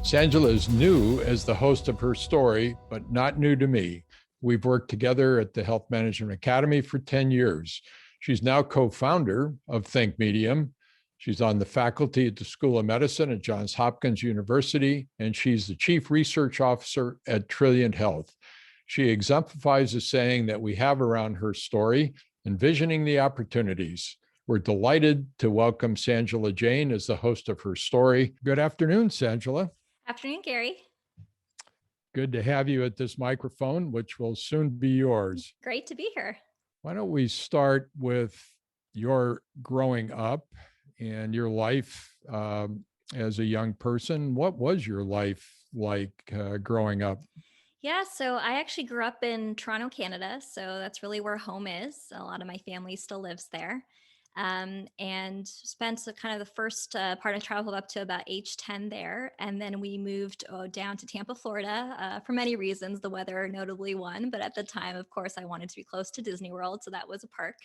Sanjula is new as the host of Her Story, but not new to me. We've worked together at the Health Management Academy for 10 years. She's now co-founder of Think Medium. She's on the faculty at the School of Medicine at Johns Hopkins University, and she's the chief research officer at Trilliant Health. She exemplifies the saying that we have around her story, envisioning the opportunities. We're delighted to welcome Sanjula Jain as the host of Her Story. Good afternoon, Sanjula. Afternoon, Gary. Good to have you at this microphone, which will soon be yours. Great to be here. Why don't we start with your growing up and your life as a young person? What was your life like growing up? Yeah, so I actually grew up in Toronto, Canada. So that's really where home is. A lot of my family still lives there. And spent kind of the first part of childhood up to about age 10 there. And then we moved down to Tampa, Florida for many reasons, the weather notably one. But at the time, of course, I wanted to be close to Disney World. So that was a perk.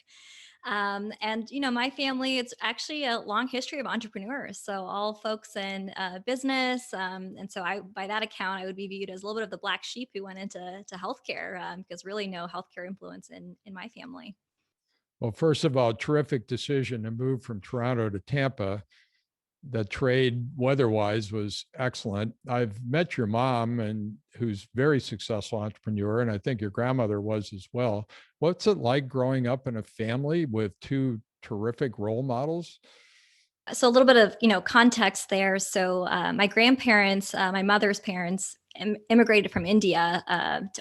And, my family, it's actually a long history of entrepreneurs. So all folks in business. And so by that account, I would be viewed as a little bit of the black sheep who went into healthcare because really no healthcare influence in my family. Well, first of all, terrific decision to move from Toronto to Tampa. The trade weather-wise was excellent. I've met your mom, and who's very successful entrepreneur, and I think your grandmother was as well. What's it like growing up in a family with two terrific role models? So a little bit of context there. So my grandparents, my mother's parents, immigrated from India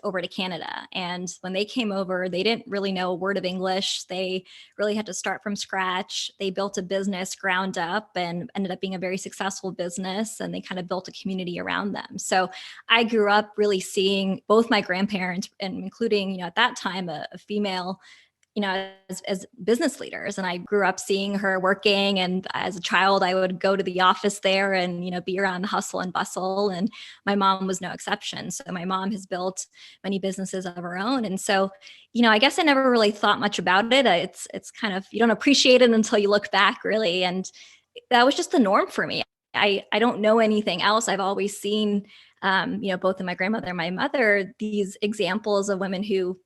over to Canada, and when they came over, they didn't really know a word of English. They really had to start from scratch. They built a business ground up and ended up being a very successful business, and they kind of built a community around them. So I grew up really seeing both my grandparents, and including at that time a female as business leaders. And I grew up seeing her working. And as a child, I would go to the office there and, be around the hustle and bustle. And my mom was no exception. So my mom has built many businesses of her own. And so, I guess I never really thought much about it. It's kind of, you don't appreciate it until you look back, really. And that was just the norm for me. I don't know anything else. I've always seen, both in my grandmother and my mother, these examples of women who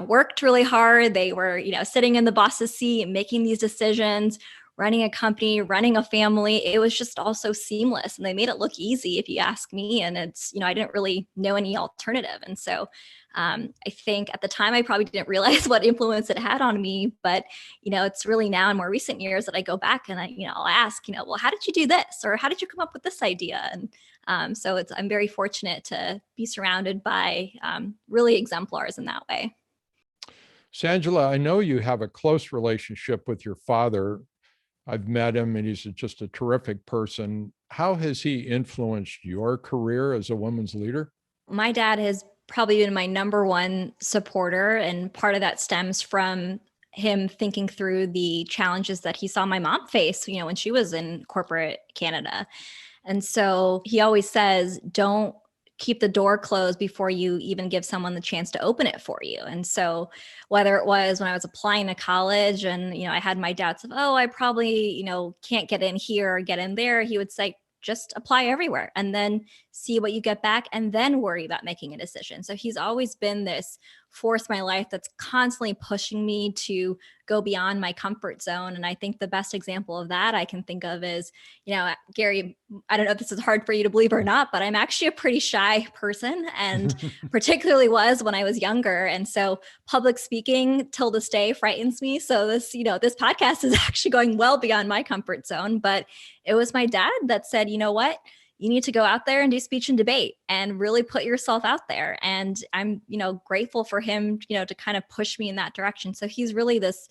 worked really hard. They were, sitting in the boss's seat, making these decisions, running a company, running a family. It was just all so seamless, and they made it look easy, if you ask me. And it's, I didn't really know any alternative. And so I think at the time I probably didn't realize what influence it had on me, but, it's really now in more recent years that I go back and I'll ask, well, how did you do this? Or how did you come up with this idea? And so I'm very fortunate to be surrounded by really exemplars in that way. Sanjula, I know you have a close relationship with your father. I've met him, and he's just a terrific person. How has he influenced your career as a women's leader? My dad has probably been my number one supporter, and part of that stems from him thinking through the challenges that he saw my mom face, when she was in corporate Canada. And so he always says, don't keep the door closed before you even give someone the chance to open it for you. And so whether it was when I was applying to college and, I had my doubts of, I probably, can't get in here or get in there, he would say, just apply everywhere and then see what you get back and then worry about making a decision. So he's always been this force in my life that's constantly pushing me to go beyond my comfort zone. And I think the best example of that I can think of is, Gary, I don't know if this is hard for you to believe or not, but I'm actually a pretty shy person, and particularly was when I was younger. And so public speaking till this day frightens me. So this podcast is actually going well beyond my comfort zone. But it was my dad that said, you know what? You need to go out there and do speech and debate and really put yourself out there. And I'm, grateful for him, to kind of push me in that direction. So he's really this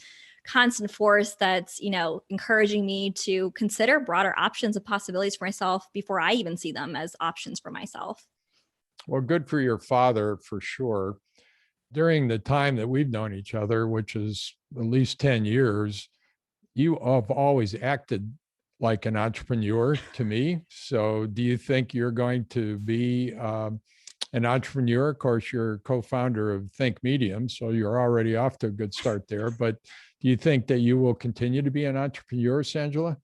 constant force that's, encouraging me to consider broader options of possibilities for myself before I even see them as options for myself. Well, good for your father, for sure. During the time that we've known each other, which is at least 10 years, you have always acted like an entrepreneur to me. So do you think you're going to be an entrepreneur? Of course, you're co-founder of Think Medium, so you're already off to a good start there. But do you think that you will continue to be an entrepreneur, Sanjula?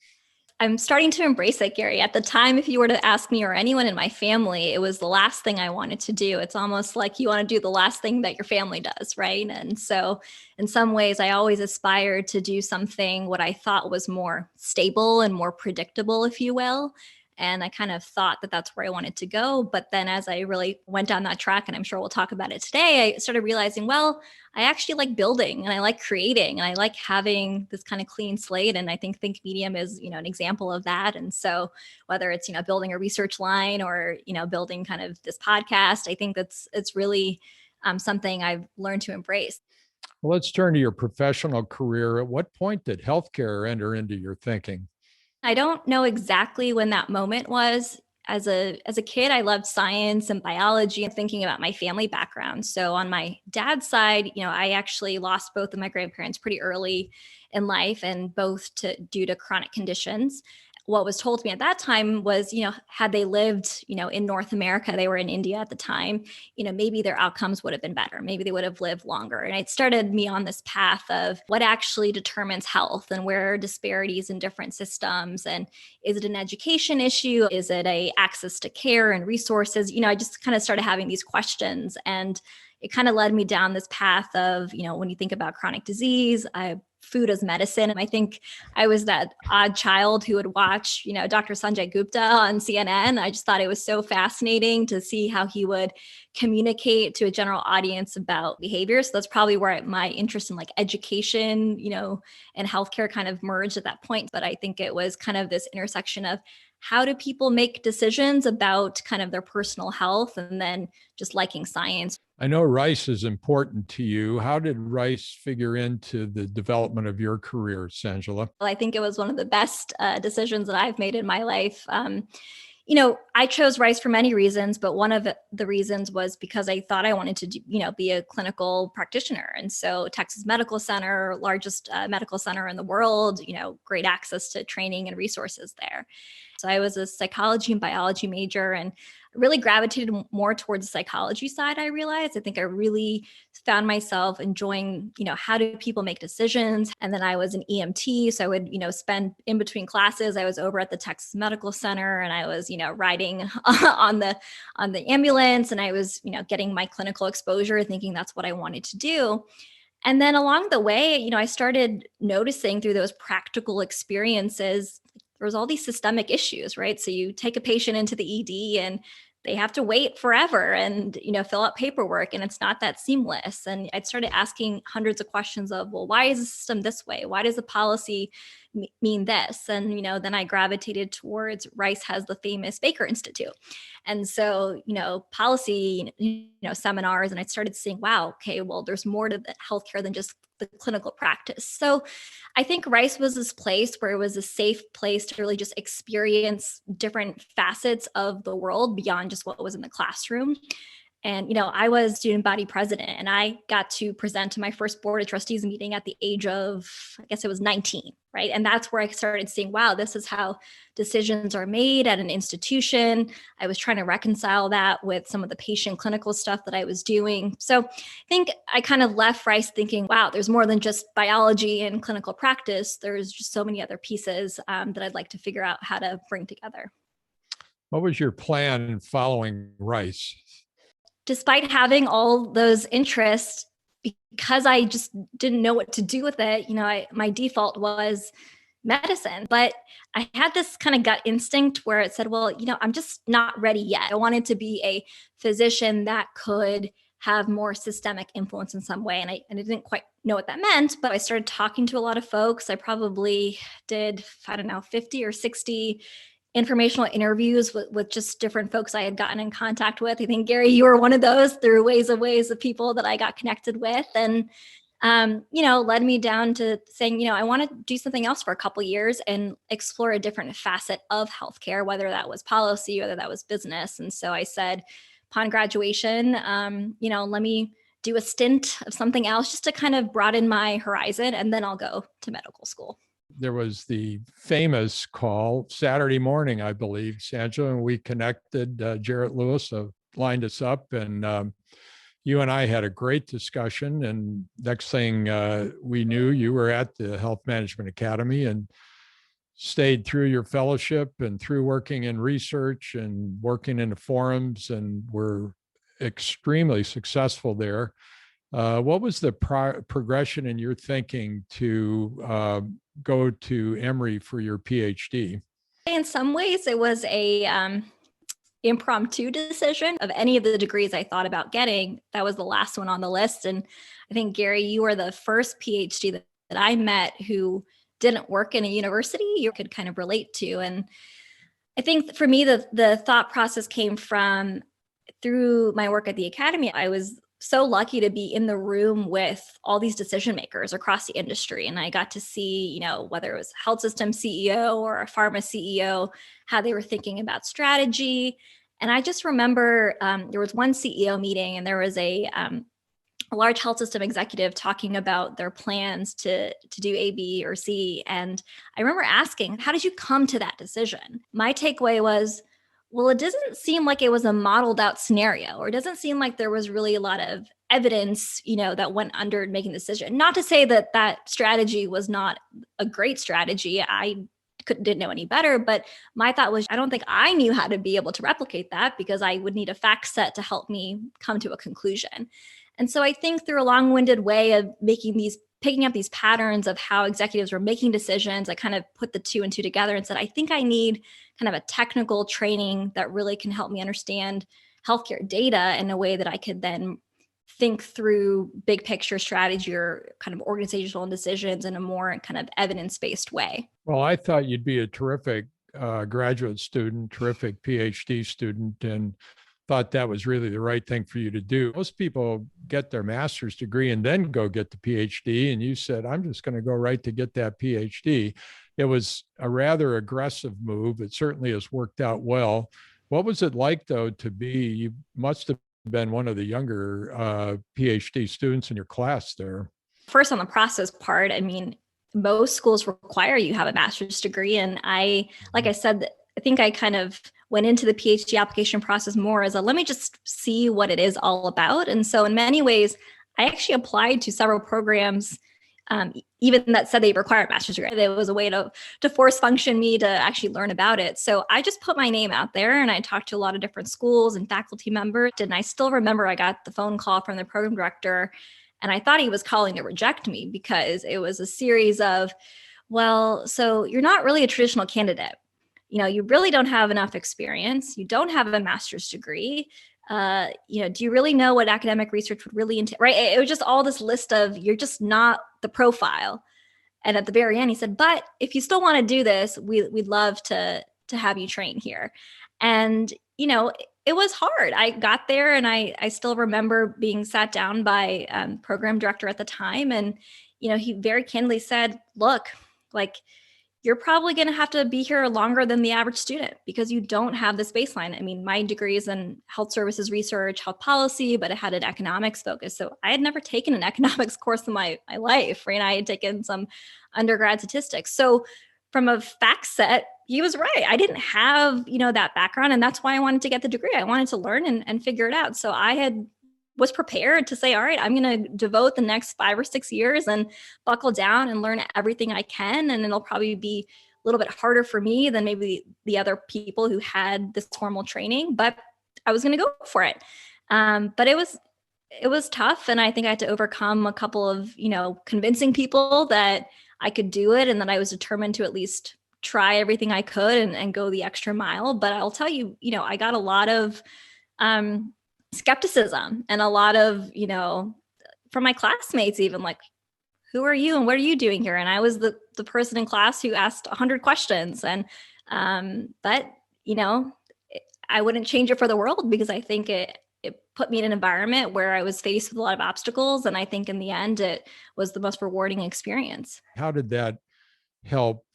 I'm starting to embrace it, Gary. At the time, if you were to ask me or anyone in my family, it was the last thing I wanted to do. It's almost like you want to do the last thing that your family does, right? And so, in some ways, I always aspired to do something what I thought was more stable and more predictable, if you will. And I kind of thought that that's where I wanted to go. But then as I really went down that track, and I'm sure we'll talk about it today, I started realizing, well, I actually like building and I like creating and I like having this kind of clean slate. And I think Medium is, an example of that. And so whether it's, building a research line or, building kind of this podcast, I think it's really something I've learned to embrace. Well, let's turn to your professional career. At what point did healthcare enter into your thinking? I don't know exactly when that moment was. As a kid, I loved science and biology and thinking about my family background. So on my dad's side, I actually lost both of my grandparents pretty early in life, and both due to chronic conditions. What was told to me at that time was, had they lived, in North America, they were in India at the time, maybe their outcomes would have been better. Maybe they would have lived longer. And it started me on this path of what actually determines health and where are disparities in different systems. And is it an education issue? Is it a access to care and resources? I just kind of started having these questions, and it kind of led me down this path of, when you think about chronic disease, food as medicine. And I think I was that odd child who would watch, Dr. Sanjay Gupta on CNN. I just thought it was so fascinating to see how he would communicate to a general audience about behavior. So that's probably where my interest in like education, and healthcare kind of merged at that point. But I think it was kind of this intersection of how do people make decisions about kind of their personal health and then just liking science. I know rice is important to you. How did rice figure into the development of your career, Sanjula? I think it was one of the best decisions that I've made in my life. I chose rice for many reasons, but one of the reasons was because I thought I wanted to, be a clinical practitioner. And so Texas Medical Center, largest medical center in the world, great access to training and resources there. So I was a psychology and biology major and really gravitated more towards the psychology side. I realized I think I really found myself enjoying, how do people make decisions? And then I was an EMT. So I would, spend in between classes, I was over at the Texas Medical Center and I was, riding on the ambulance, and I was, getting my clinical exposure, thinking that's what I wanted to do. And then along the way, I started noticing through those practical experiences, there was all these systemic issues, right? So you take a patient into the ED and they have to wait forever and, fill out paperwork, and it's not that seamless. And I started asking hundreds of questions of, well, why is the system this way? Why does the policy mean this? And, then I gravitated towards Rice has the famous Baker Institute. And so, policy, seminars, and I started seeing, wow, okay, well, there's more to healthcare than just the clinical practice. So I think Rice was this place where it was a safe place to really just experience different facets of the world beyond just what was in the classroom. And, I was student body president, and I got to present to my first board of trustees meeting at the age of, I guess it was 19, right? And that's where I started seeing, wow, this is how decisions are made at an institution. I was trying to reconcile that with some of the patient clinical stuff that I was doing. So I think I kind of left Rice thinking, wow, there's more than just biology and clinical practice. There's just so many other pieces that I'd like to figure out how to bring together. What was your plan following Rice? Despite having all those interests, because I just didn't know what to do with it, my default was medicine. But I had this kind of gut instinct where it said, well, I'm just not ready yet. I wanted to be a physician that could have more systemic influence in some way. And I didn't quite know what that meant, but I started talking to a lot of folks. I probably did, 50 or 60 informational interviews with just different folks I had gotten in contact with. I think, Gary, you were one of those through ways of people that I got connected with. And, led me down to saying, I want to do something else for a couple of years and explore a different facet of healthcare, whether that was policy, whether that was business. And so I said, upon graduation, let me do a stint of something else just to kind of broaden my horizon, and then I'll go to medical school. There was the famous call Saturday morning, I believe, Sanjula, and we connected. Jarrett Lewis lined us up, and you and I had a great discussion. And next thing we knew, you were at the Health Management Academy. And stayed through your fellowship and through working in research and working in the forums and were extremely successful there. What was the progression in your thinking to go to Emory for your PhD? In some ways, it was a impromptu decision. Of any of the degrees I thought about getting, that was the last one on the list. And I think, Gary, you were the first PhD that I met who didn't work in a university you could kind of relate to. And I think for me, the thought process came from through my work at the academy. I was so lucky to be in the room with all these decision makers across the industry. And I got to see, whether it was health system CEO or a pharma CEO, how they were thinking about strategy. And I just remember there was one CEO meeting and there was a large health system executive talking about their plans to do A, B, or C. And I remember asking, how did you come to that decision? My takeaway was, well, it doesn't seem like it was a modeled out scenario, or it doesn't seem like there was really a lot of evidence, that went under making the decision. Not to say that that strategy was not a great strategy. I didn't know any better, but my thought was, I don't think I knew how to be able to replicate that because I would need a fact set to help me come to a conclusion. And so I think through a long-winded way of picking up these patterns of how executives were making decisions, I kind of put the two and two together and said, I think I need kind of a technical training that really can help me understand healthcare data in a way that I could then think through big picture strategy or kind of organizational decisions in a more kind of evidence-based way. Well, I thought you'd be a terrific graduate student, terrific PhD student, and thought that was really the right thing for you to do. Most people get their master's degree and then go get the PhD. And you said, I'm just going to go right to get that PhD. It was a rather aggressive move. It certainly has worked out well. What was it like, though, you must have been one of the younger PhD students in your class there. First, on the process part, I mean, most schools require you have a master's degree. And like I said, I think I kind of went into the PhD application process more as let me just see what it is all about. And so in many ways, I actually applied to several programs, even that said they require a master's degree. There was a way to force function me to actually learn about it. So I just put my name out there and I talked to a lot of different schools and faculty members. And I still remember I got the phone call from the program director and I thought he was calling to reject me because it was a series of, well, so you're not really a traditional candidate. You really don't have enough experience. You don't have a master's degree. Do you really know what academic research would really entail? Right? It was just all this list of you're just not the profile. And at the very end, he said, "But if you still want to do this, we'd love to have you train here." And it was hard. I got there, and I still remember being sat down by program director at the time, and he very candidly said, "Look, like." You're probably going to have to be here longer than the average student because you don't have this baseline. I mean, my degree is in health services research, health policy, but it had an economics focus. So I had never taken an economics course in my life, right? I had taken some undergrad statistics. So from a fact set, he was right. I didn't have, that background. And that's why I wanted to get the degree. I wanted to learn and figure it out. So I was prepared to say, all right, I'm going to devote the next 5 or 6 years and buckle down and learn everything I can. And it'll probably be a little bit harder for me than maybe the other people who had this formal training, but I was going to go for it. But it was tough. And I think I had to overcome a couple of, convincing people that I could do it and that I was determined to at least try everything I could and go the extra mile. But I'll tell you, I got a lot of, skepticism and a lot of, from my classmates, even like, who are you and what are you doing here? And I was the person in class who asked 100 questions. And, but, I wouldn't change it for the world because I think it put me in an environment where I was faced with a lot of obstacles. And I think in the end, it was the most rewarding experience. How did that help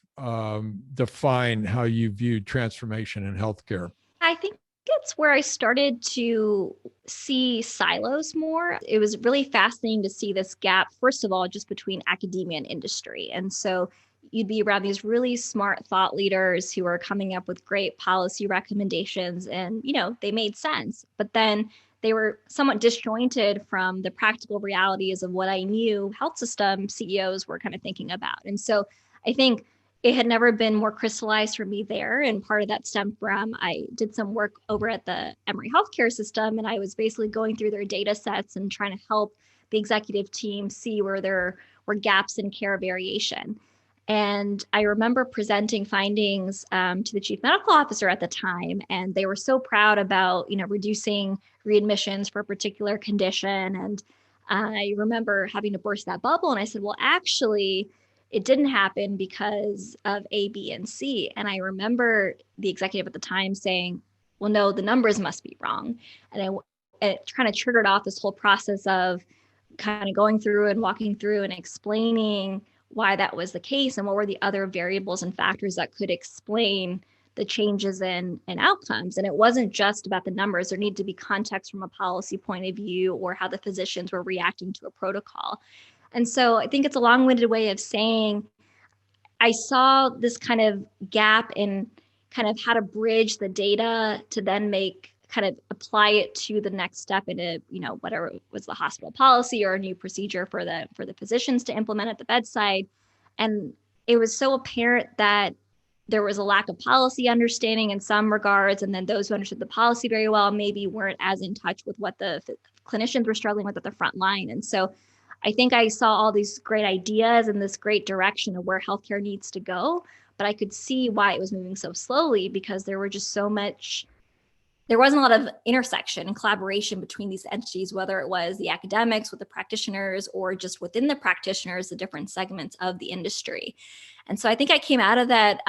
define how you viewed transformation in healthcare? I think it's where I started to see silos more. It was really fascinating to see this gap, first of all, just between academia and industry. And so you'd be around these really smart thought leaders who are coming up with great policy recommendations and, they made sense. But then they were somewhat disjointed from the practical realities of what I knew health system CEOs were kind of thinking about. And so I think it had never been more crystallized for me there. And part of that stemmed from I did some work over at the Emory healthcare system, and I was basically going through their data sets and trying to help the executive team see where there were gaps in care variation. And I remember presenting findings to the chief medical officer at the time, and they were so proud about, reducing readmissions for a particular condition. And I remember having to burst that bubble, and I said, well, actually, it didn't happen because of A, B, and C. And I remember the executive at the time saying, well, no, the numbers must be wrong. And it kind of triggered off this whole process of kind of going through and walking through and explaining why that was the case and what were the other variables and factors that could explain the changes in outcomes. And it wasn't just about the numbers. There needed to be context from a policy point of view or how the physicians were reacting to a protocol. And so I think it's a long-winded way of saying I saw this kind of gap in kind of how to bridge the data to then kind of apply it to the next step in a, whatever was the hospital policy or a new procedure for the physicians to implement at the bedside. And it was so apparent that there was a lack of policy understanding in some regards. And then those who understood the policy very well maybe weren't as in touch with what the clinicians were struggling with at the front line. And so I think I saw all these great ideas and this great direction of where healthcare needs to go, but I could see why it was moving so slowly because there wasn't a lot of intersection and collaboration between these entities, whether it was the academics with the practitioners or just within the practitioners, the different segments of the industry. And so I think I came out of that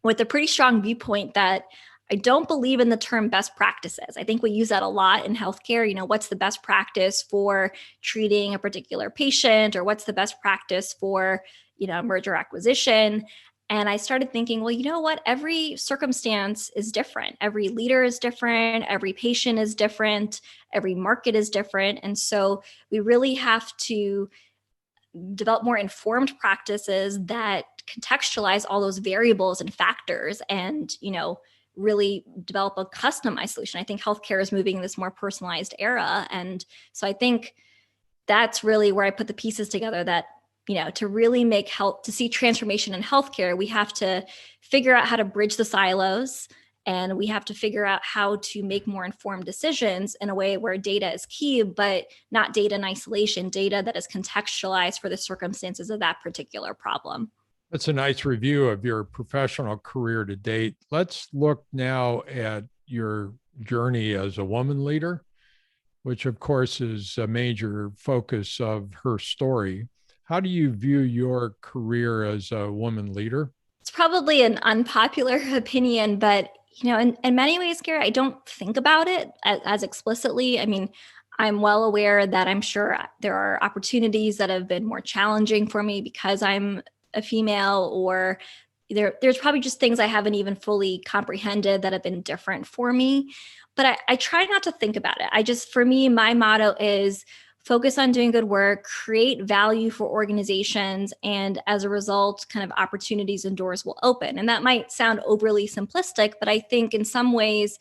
with a pretty strong viewpoint that I don't believe in the term best practices. I think we use that a lot in healthcare. What's the best practice for treating a particular patient, or what's the best practice for, merger acquisition? And I started thinking, well, you know what? Every circumstance is different. Every leader is different. Every patient is different. Every market is different. And so we really have to develop more informed practices that contextualize all those variables and factors and, really develop a customized solution. I think healthcare is moving in this more personalized era. And so I think that's really where I put the pieces together that, to really to see transformation in healthcare, we have to figure out how to bridge the silos, and we have to figure out how to make more informed decisions in a way where data is key, but not data in isolation, data that is contextualized for the circumstances of that particular problem. That's a nice review of your professional career to date. Let's look now at your journey as a woman leader, which of course is a major focus of her story. How do you view your career as a woman leader? It's probably an unpopular opinion, but in many ways, Gary, I don't think about it as explicitly. I mean, I'm well aware that I'm sure there are opportunities that have been more challenging for me because I'm a female, or there's probably just things I haven't even fully comprehended that have been different for me. But I try not to think about it. For me, my motto is focus on doing good work, create value for organizations, and as a result, kind of opportunities and doors will open. And that might sound overly simplistic, but I think in some ways,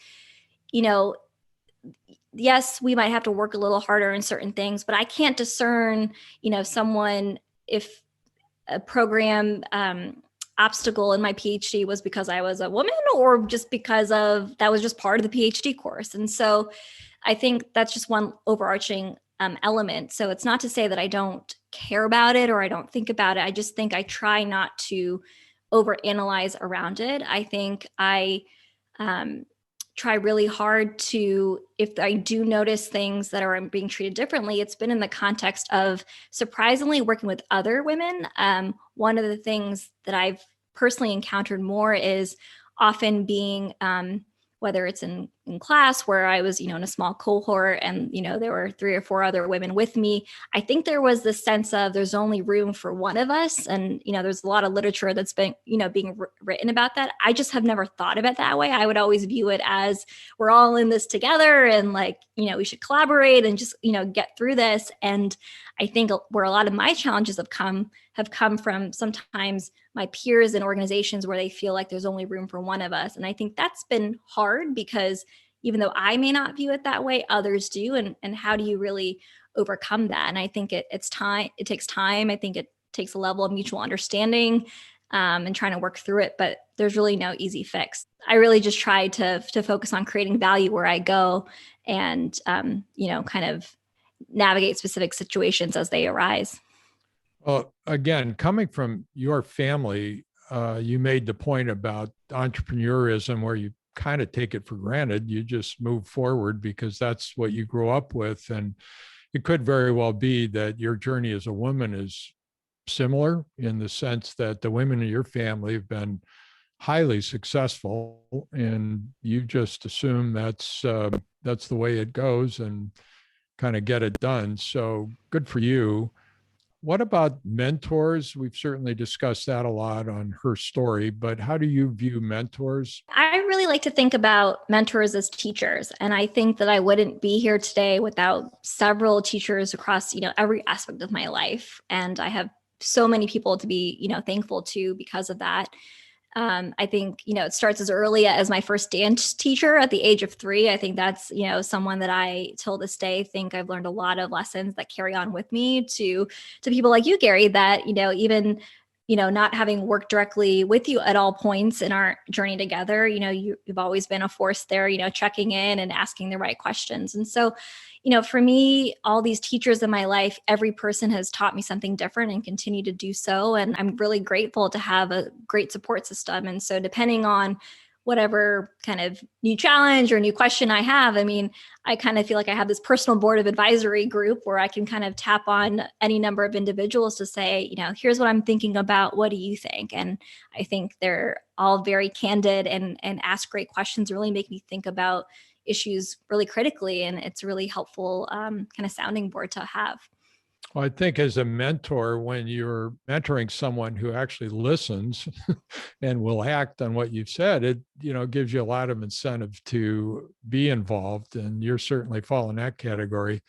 yes, we might have to work a little harder in certain things, but I can't discern, someone if a program obstacle in my PhD was because I was a woman or just because of that was just part of the PhD course. And so I think that's just one overarching element. So it's not to say that I don't care about it or I don't think about it. I just think I try not to overanalyze around it. I think I try really hard to, if I do notice things that are being treated differently, it's been in the context of surprisingly working with other women. One of the things that I've personally encountered more is often being, whether it's in class where I was, in a small cohort and, there were 3 or 4 other women with me. I think there was this sense of there's only room for one of us. And, there's a lot of literature that's been, being written about that. I just have never thought of it that way. I would always view it as we're all in this together and we should collaborate and just, get through this. And I think where a lot of my challenges have come from sometimes my peers in organizations where they feel like there's only room for one of us. And I think that's been hard because even though I may not view it that way, others do. And how do you really overcome that? And I think it's time. It takes time. I think it takes a level of mutual understanding. and trying to work through it. But there's really no easy fix. I really just try to focus on creating value where I go, and kind of navigate specific situations as they arise. Well, again, coming from your family, you made the point about entrepreneurism where you kind of take it for granted. You just move forward because that's what you grew up with. And it could very well be that your journey as a woman is similar in the sense that the women in your family have been highly successful, and you just assume that's the way it goes and kind of get it done. So good for you. What about mentors? We've certainly discussed that a lot on Her Story, but how do you view mentors? I really like to think about mentors as teachers. And I think that I wouldn't be here today without several teachers across, every aspect of my life. And I have so many people to be, thankful to because of that. I think, it starts as early as my first dance teacher at the age of 3. I think that's, someone that I till this day think I've learned a lot of lessons that carry on with me to people like you, Gary, that, even, not having worked directly with you at all points in our journey together, you've always been a force there, checking in and asking the right questions. And so, for me, all these teachers in my life, every person has taught me something different and continue to do so. And I'm really grateful to have a great support system. And so, depending on whatever kind of new challenge or new question I have, I mean, I kind of feel like I have this personal board of advisory group where I can kind of tap on any number of individuals to say, here's what I'm thinking about. What do you think? And I think they're all very candid and ask great questions, really make me think about issues really critically. And it's a really helpful kind of sounding board to have. Well, I think as a mentor, when you're mentoring someone who actually listens and will act on what you've said, it gives you a lot of incentive to be involved, and you're certainly fall in that category.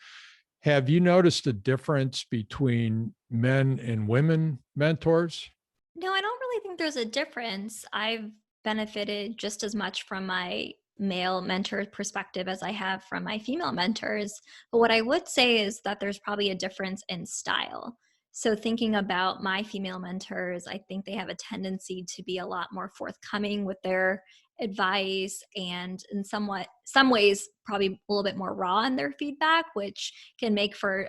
Have you noticed a difference between men and women mentors? No, I don't really think there's a difference. I've benefited just as much from my male mentor perspective as I have from my female mentors. But what I would say is that there's probably a difference in style. So, thinking about my female mentors, I think they have a tendency to be a lot more forthcoming with their advice, and in some ways probably a little bit more raw in their feedback, which can make for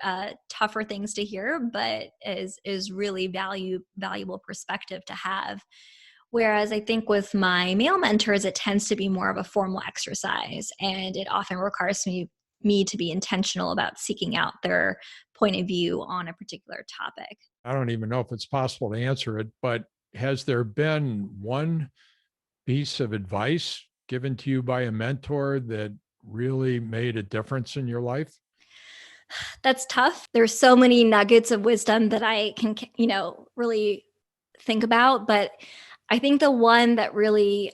tougher things to hear, but is really valuable perspective to have. Whereas I think with my male mentors, it tends to be more of a formal exercise, and it often requires me to be intentional about seeking out their point of view on a particular topic. I don't even know if it's possible to answer it, but has there been one piece of advice given to you by a mentor that really made a difference in your life? That's tough. There's so many nuggets of wisdom that I can, really think about. But I think the one that really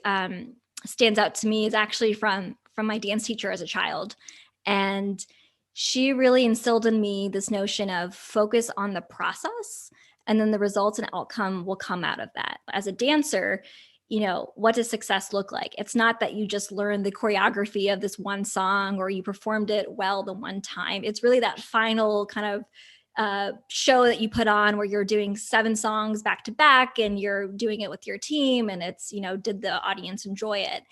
stands out to me is actually from my dance teacher as a child. And she really instilled in me this notion of focus on the process, and then the results and outcome will come out of that. As a dancer, what does success look like? It's not that you just learned the choreography of this one song or you performed it well the one time. It's really that final kind of show that you put on where you're doing 7 songs back to back and you're doing it with your team, and it's, did the audience enjoy it?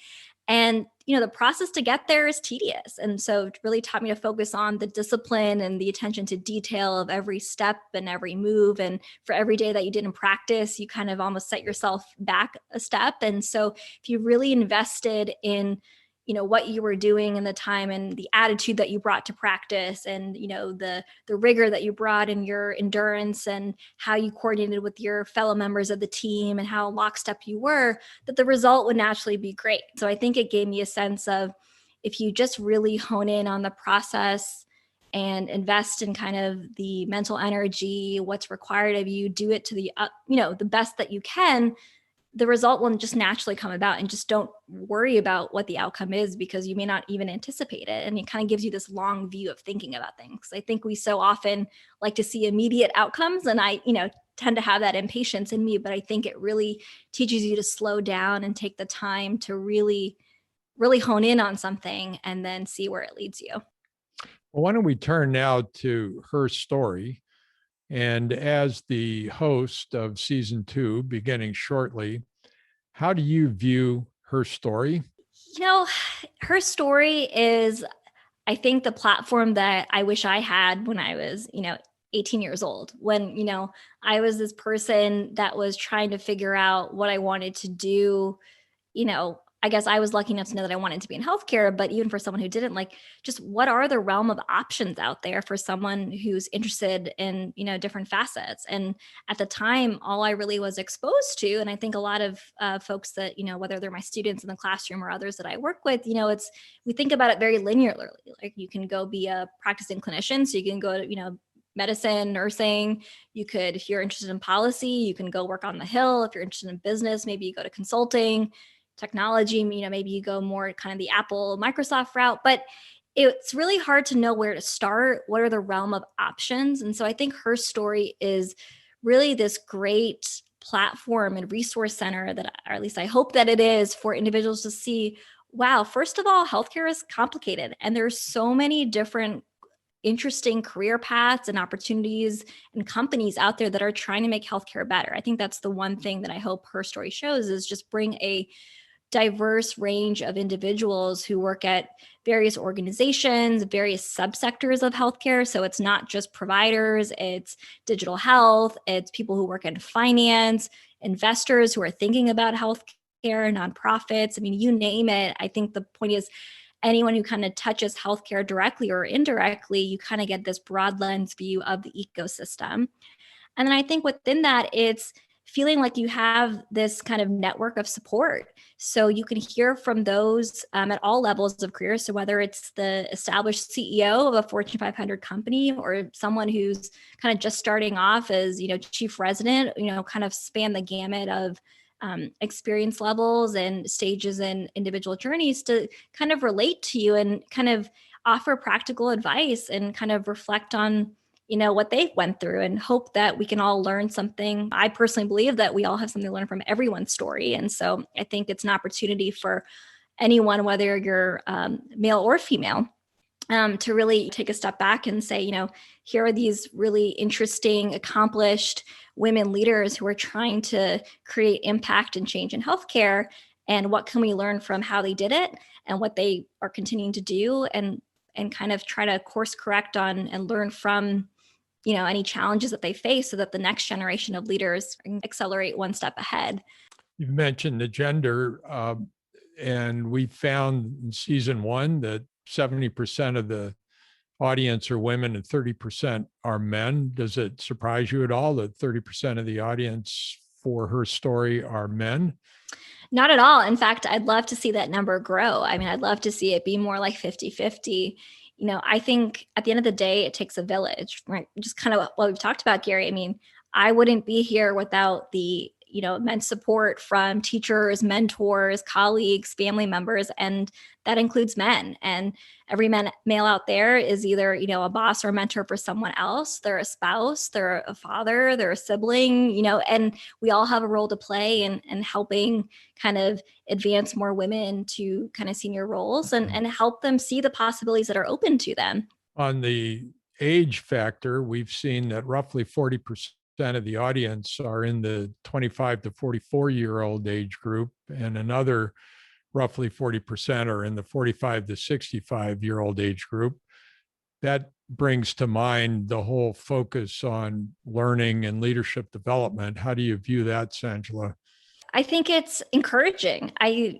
And, the process to get there is tedious. And so it really taught me to focus on the discipline and the attention to detail of every step and every move. And for every day that you didn't practice, you kind of almost set yourself back a step. And so if you really invested in, what you were doing and the time and the attitude that you brought to practice, and, the rigor that you brought in your endurance and how you coordinated with your fellow members of the team and how lockstep you were, that the result would naturally be great. So I think it gave me a sense of, if you just really hone in on the process and invest in kind of the mental energy, what's required of you, do it to the best that you can, the result will just naturally come about. And just don't worry about what the outcome is, because you may not even anticipate it. And it kind of gives you this long view of thinking about things. I think we so often like to see immediate outcomes, and I, tend to have that impatience in me, but I think it really teaches you to slow down and take the time to really, really hone in on something and then see where it leads you. Well, why don't we turn now to Her Story? And as the host of season 2, beginning shortly, how do you view her story? You know, her story is, I think, the platform that I wish I had when I was, 18 years old, when, I was this person that was trying to figure out what I wanted to do. I guess I was lucky enough to know that I wanted to be in healthcare, but even for someone who didn't, like, just what are the realm of options out there for someone who's interested in, different facets? And at the time, all I really was exposed to, and I think a lot of folks that, whether they're my students in the classroom or others that I work with, we think about it very linearly. Like, you can go be a practicing clinician, so you can go to, medicine, nursing. You could, if you're interested in policy, you can go work on the Hill. If you're interested in business, maybe you go to consulting. Technology, maybe you go more kind of the Apple, Microsoft route, but it's really hard to know where to start. What are the realm of options? And so I think her story is really this great platform and resource center that, or at least I hope that it is, for individuals to see, wow, first of all, healthcare is complicated and there's so many different interesting career paths and opportunities and companies out there that are trying to make healthcare better. I think that's the one thing that I hope her story shows, is just bring a diverse range of individuals who work at various organizations, various subsectors of healthcare. So it's not just providers, it's digital health, it's people who work in finance, investors who are thinking about healthcare, nonprofits. I mean, you name it. I think the point is, anyone who kind of touches healthcare directly or indirectly, you kind of get this broad lens view of the ecosystem. And then I think within that, it's feeling like you have this kind of network of support. So you can hear from those at all levels of career. So whether it's the established CEO of a Fortune 500 company, or someone who's kind of just starting off as, chief resident, kind of span the gamut of experience levels and stages and individual journeys, to kind of relate to you and kind of offer practical advice and kind of reflect on what they went through, and hope that we can all learn something. I personally believe that we all have something to learn from everyone's story. And so I think it's an opportunity for anyone, whether you're male or female, to really take a step back and say, here are these really interesting, accomplished women leaders who are trying to create impact and change in healthcare. And what can we learn from how they did it and what they are continuing to do, and kind of try to course correct on and learn from any challenges that they face, so that the next generation of leaders can accelerate one step ahead. You've mentioned the gender, and we found in season 1 that 70% of the audience are women and 30% are men. Does it surprise you at all that 30% of the audience for her story are men? Not at all. In fact, I'd love to see that number grow. I mean, I'd love to see it be more like 50-50. I think at the end of the day, it takes a village, right? Just kind of what we've talked about, Gary. I mean, I wouldn't be here without the, immense support from teachers, mentors, colleagues, family members, and that includes men. And every male out there is either, a boss or a mentor for someone else. They're a spouse, they're a father, they're a sibling, and we all have a role to play in helping kind of advance more women to kind of senior roles, and help them see the possibilities that are open to them. On the age factor, we've seen that roughly 40% of the audience are in the 25 to 44-year-old age group, and another roughly 40% are in the 45 to 65-year-old age group. That brings to mind the whole focus on learning and leadership development. How do you view that, Sanjula? I think it's encouraging. I,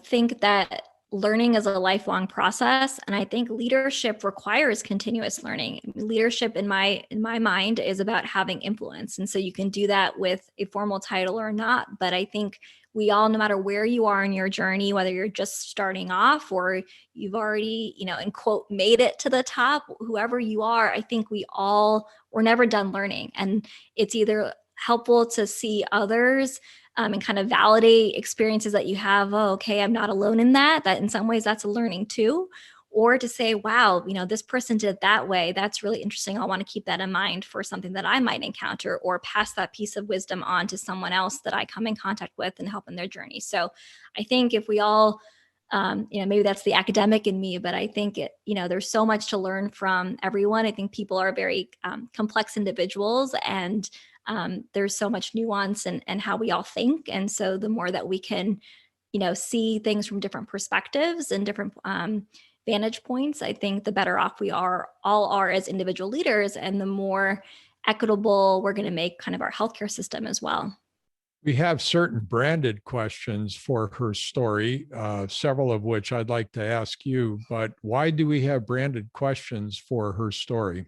think that learning is a lifelong process, and I think leadership requires continuous learning. Leadership in my mind is about having influence. And so you can do that with a formal title or not, but I think we all, no matter where you are in your journey, whether you're just starting off or you've already, in quote, made it to the top, whoever you are, I think we're never done learning. And it's either helpful to see others and kind of validate experiences that you have. Oh, okay, I'm not alone in that. That in some ways that's a learning too. Or to say, wow, this person did it that way. That's really interesting. I want to keep that in mind for something that I might encounter, or pass that piece of wisdom on to someone else that I come in contact with and help in their journey. So I think if we all Maybe that's the academic in me, but I think there's so much to learn from everyone. I think people are very complex individuals, and there's so much nuance and how we all think. And so the more that we can, see things from different perspectives and different vantage points, I think the better off we all are as individual leaders, and the more equitable we're going to make kind of our healthcare system as well. We have certain branded questions for her story, several of which I'd like to ask you, but why do we have branded questions for her story?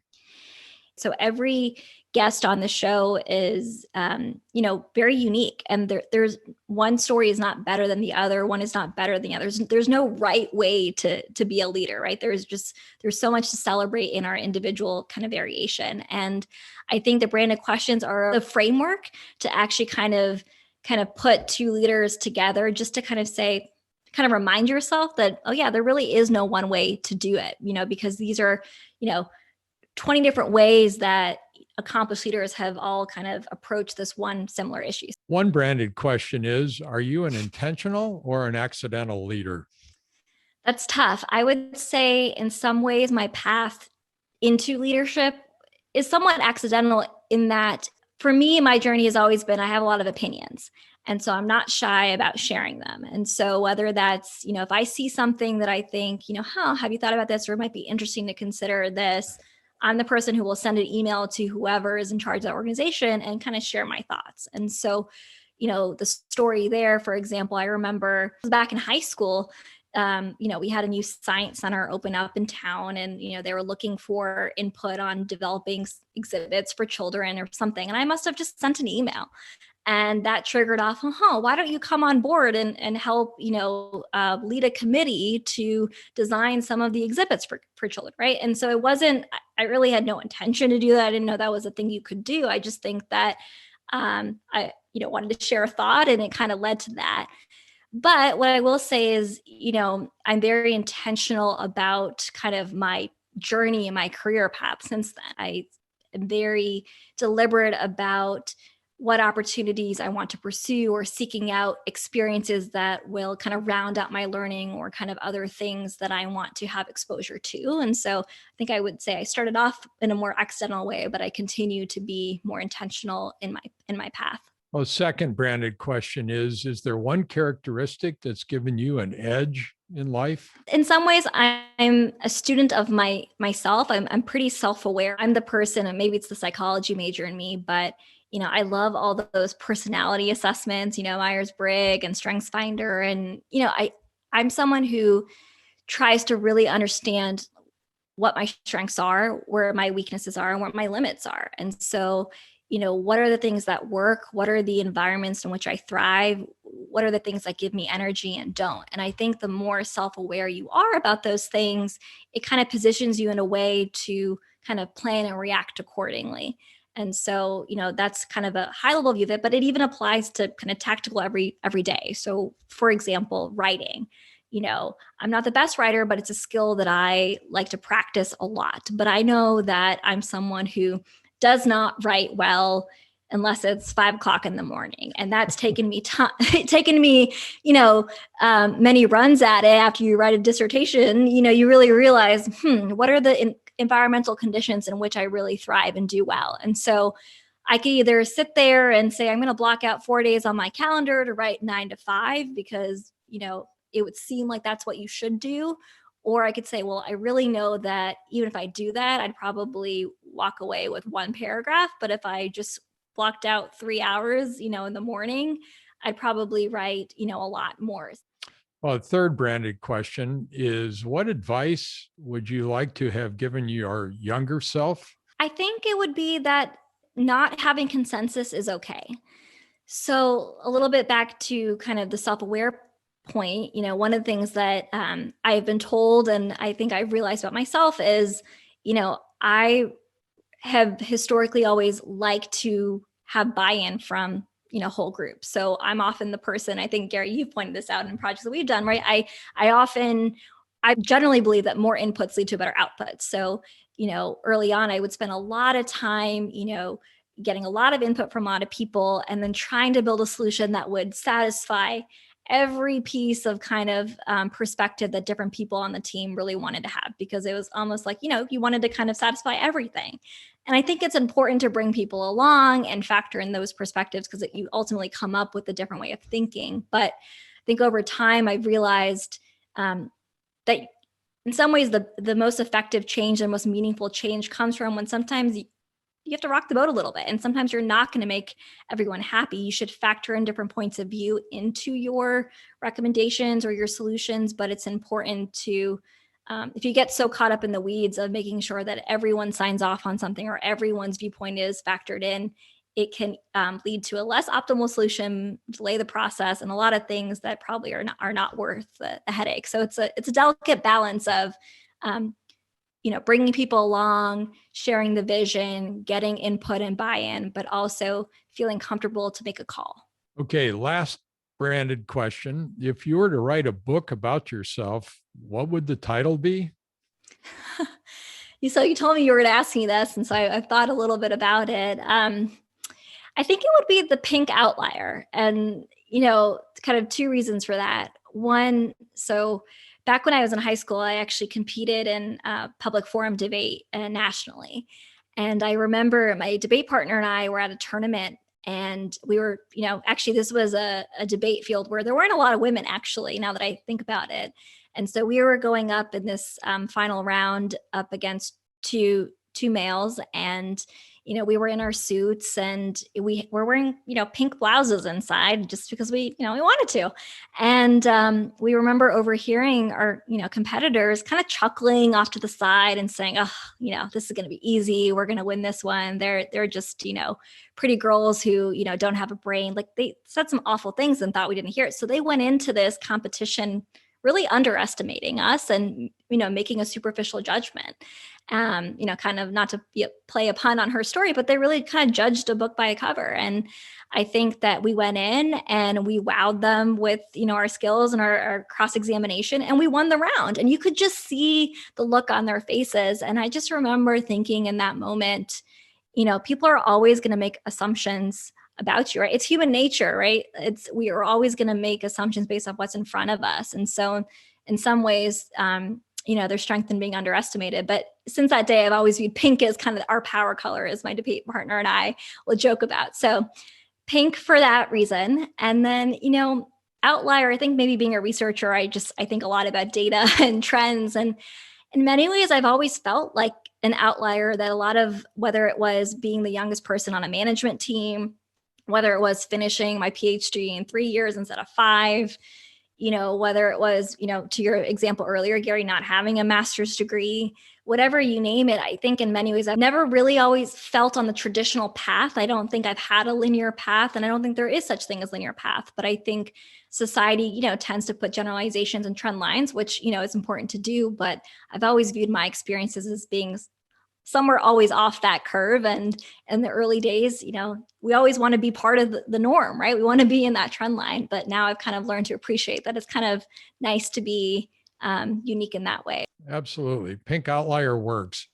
So every guest on the show is, very unique, and there's one story is not better than the other. One is not better than the other. There's no right way to be a leader, right? There's so much to celebrate in our individual kind of variation. And I think the branded questions are the framework to actually kind of put two leaders together, just to kind of remind yourself that, oh yeah, there really is no one way to do it, because these are, 20 different ways that accomplished leaders have all kind of approached this one similar issue. One branded question is, are you an intentional or an accidental leader? That's tough. I would say in some ways my path into leadership is somewhat accidental, in that for me, my journey has always been, I have a lot of opinions. And so I'm not shy about sharing them. And so whether that's, if I see something that I think, have you thought about this, or it might be interesting to consider this, I'm the person who will send an email to whoever is in charge of that organization and kind of share my thoughts. And so, the story there, for example, I remember back in high school, we had a new science center open up in town, and, they were looking for input on developing exhibits for children or something. And I must have just sent an email. And that triggered off, why don't you come on board and help, lead a committee to design some of the exhibits for children, right? And so I really had no intention to do that. I didn't know that was a thing you could do. I just think that I wanted to share a thought, and it kind of led to that. But what I will say is, I'm very intentional about kind of my journey and my career path since then. I am very deliberate about what opportunities I want to pursue, or seeking out experiences that will kind of round out my learning, or kind of other things that I want to have exposure to. And so I think I would say I started off in a more accidental way, but I continue to be more intentional in my path. Well, second branded question is there one characteristic that's given you an edge in life? In some ways, I'm a student of myself. I'm pretty self-aware. I'm the person, and maybe it's the psychology major in me, but I love all those personality assessments, Myers-Briggs and StrengthsFinder. And, I'm someone who tries to really understand what my strengths are, where my weaknesses are, and what my limits are. And so, what are the things that work? What are the environments in which I thrive? What are the things that give me energy and don't? And I think the more self-aware you are about those things, it kind of positions you in a way to kind of plan and react accordingly. And so, that's kind of a high level view of it, but it even applies to kind of tactical every day. So for example, writing. I'm not the best writer, but it's a skill that I like to practice a lot. But I know that I'm someone who does not write well unless it's 5 o'clock in the morning. And that's taken me time, many runs at it. After you write a dissertation, you really realize, what are the environmental conditions in which I really thrive and do well? And so I could either sit there and say, I'm going to block out 4 days on my calendar to write 9 to 5, because, it would seem like that's what you should do. Or I could say, well, I really know that even if I do that, I'd probably walk away with one paragraph. But if I just blocked out 3 hours, in the morning, I'd probably write, a lot more. Well, a third branded question is, what advice would you like to have given your younger self? I think it would be that not having consensus is okay. So a little bit back to kind of the self-aware point, one of the things that I've been told, and I think I've realized about myself is, I have historically always liked to have buy-in from, whole groups. So I'm often the person, I think, Gary, you've pointed this out in projects that we've done, right? I generally believe that more inputs lead to better outputs. So, early on, I would spend a lot of time, getting a lot of input from a lot of people, and then trying to build a solution that would satisfy every piece of kind of perspective that different people on the team really wanted to have, because it was almost like, you wanted to kind of satisfy everything. And I think it's important to bring people along and factor in those perspectives, because you ultimately come up with a different way of thinking. But I think over time, I've realized that in some ways, the most effective change and most meaningful change comes from when sometimes you have to rock the boat a little bit. And sometimes you're not going to make everyone happy. You should factor in different points of view into your recommendations or your solutions. But it's important to, if you get so caught up in the weeds of making sure that everyone signs off on something or everyone's viewpoint is factored in, it can lead to a less optimal solution, delay the process, and a lot of things that probably are not worth the headache. So it's a delicate balance of, bringing people along, sharing the vision, getting input and buy-in, but also feeling comfortable to make a call. Okay, last branded question. If you were to write a book about yourself, what would the title be? So you told me you were to ask me this, and so I've thought a little bit about it. I think it would be The Pink Outlier. And, kind of two reasons for that. One, so back when I was in high school, I actually competed in public forum debate nationally. And I remember my debate partner and I were at a tournament, and we were, actually this was a debate field where there weren't a lot of women, actually, now that I think about it. And so we were going up in this final round up against two males, and we were in our suits, and we were wearing pink blouses inside just because we wanted to. And we remember overhearing our competitors kind of chuckling off to the side and saying, "Oh, this is going to be easy. We're going to win this one. They're just pretty girls who don't have a brain." Like, they said some awful things and thought we didn't hear it. So they went into this competition really underestimating us and making a superficial judgment. Kind of, not to play a pun on her story, but they really kind of judged a book by a cover. And I think that we went in and we wowed them with our skills and our cross-examination, and we won the round. And you could just see the look on their faces. And I just remember thinking in that moment, people are always going to make assumptions about you, right? It's human nature, right? We are always going to make assumptions based off what's in front of us. And so in some ways, there's strength in being underestimated. But since that day, I've always viewed pink as kind of our power color, as my debate partner and I will joke about. So pink for that reason. And then, Outlier, I think maybe being a researcher, I think a lot about data and trends. And in many ways, I've always felt like an outlier, that a lot of, whether it was being the youngest person on a management team, whether it was finishing my Ph.D. in 3 years instead of 5, whether it was, to your example earlier, Gary, not having a master's degree, whatever you name it, I think in many ways, I've never really always felt on the traditional path. I don't think I've had a linear path, and I don't think there is such thing as linear path. But I think society, tends to put generalizations and trend lines, which, is important to do. But I've always viewed my experiences as being somewhere always off that curve. And in the early days, we always want to be part of the norm, right? We want to be in that trend line. But now I've kind of learned to appreciate that it's kind of nice to be unique in that way. Absolutely. Pink Outlier works.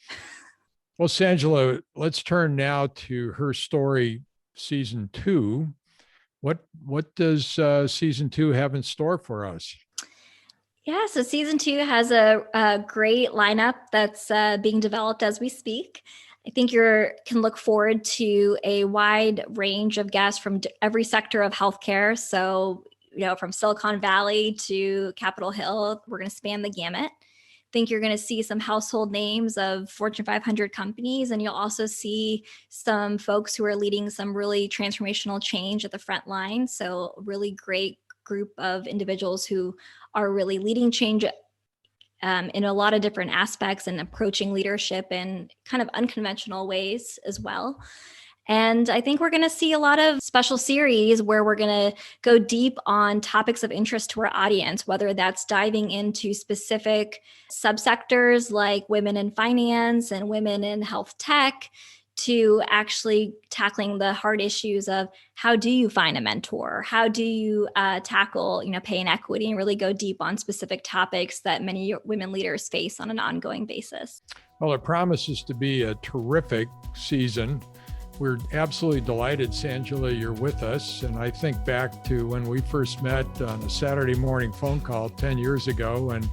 Well, Sanjula, let's turn now to Her Story Season 2. What does Season 2 have in store for us? Yeah, so Season 2 has a great lineup that's being developed as we speak. I think you can look forward to a wide range of guests from every sector of healthcare. So, from Silicon Valley to Capitol Hill, we're going to span the gamut. I think you're going to see some household names of Fortune 500 companies, and you'll also see some folks who are leading some really transformational change at the front line. So, a really great group of individuals who are really leading change in a lot of different aspects and approaching leadership in kind of unconventional ways as well. And I think we're going to see a lot of special series where we're going to go deep on topics of interest to our audience, whether that's diving into specific subsectors like women in finance and women in health tech, to actually tackling the hard issues of how do you find a mentor? How do you tackle, pay inequity, and really go deep on specific topics that many women leaders face on an ongoing basis. Well, it promises to be a terrific season. We're absolutely delighted, Sanjula, you're with us. And I think back to when we first met on a Saturday morning phone call 10 years ago and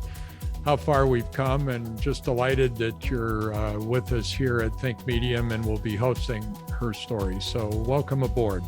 how far we've come, and just delighted that you're with us here at Think Medium and will be hosting her story. So welcome aboard.